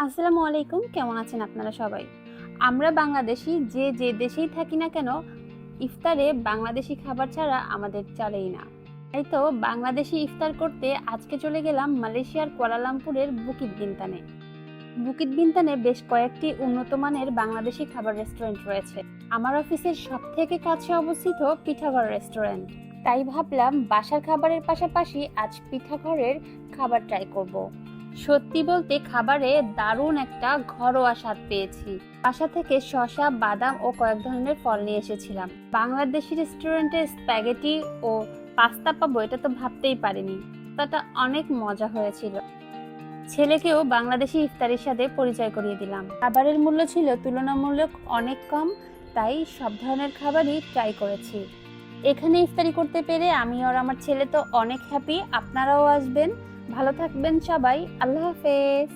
আসসালামু আলাইকুম। কেমন আছেন আপনারা সবাই? আমরা বাংলাদেশী যে দেশেই থাকি না কেন, ইফতারে বাংলাদেশি খাবার ছাড়া আমাদের চলেই না। তাই তো বাংলাদেশি ইফতার করতে আজকে চলে গেলাম মালয়েশিয়ার কুয়ালালামপুরের বুকিত বিনতানে। বুকিত বিনতানে বেশ কয়েকটি উন্নত মানের বাংলাদেশি খাবার রেস্টুরেন্ট রয়েছে। আমার অফিসের সবথেকে কাছে অবস্থিত পিঠাঘর রেস্টুরেন্ট। তাই ভাবলাম বাসার খাবারের পাশাপাশি আজ পিঠাঘরের খাবার ট্রাই করব। সত্যি বলতে খাবারে দারুণ একটা ঘরোয়া স্বাদ পেয়েছি। বাসা থেকে শসা, বাদাম ও কয়েক ধরনের ফল নিয়ে এসেছিলাম। বাংলাদেশি রেস্টুরেন্টে স্প্যাগেটি ও পাস্তা পাবো এটা তো ভাবতেই পারিনি। পাস্তাটা অনেক মজা হয়েছিল। ছেলেকেও বাংলাদেশি ইফতারির সাথে পরিচয় করিয়ে দিলাম। খাবারের মূল্য ছিল তুলনামূলক অনেক কম, তাই সব ধরনের খাবারই ট্রাই করেছি। এখানে ইফতারি করতে পেরে আমি আর আমার ছেলে তো অনেক হ্যাপি। আপনারাও আসবেন। ভালো থাকবেন সবাই। আল্লাহ হাফেজ।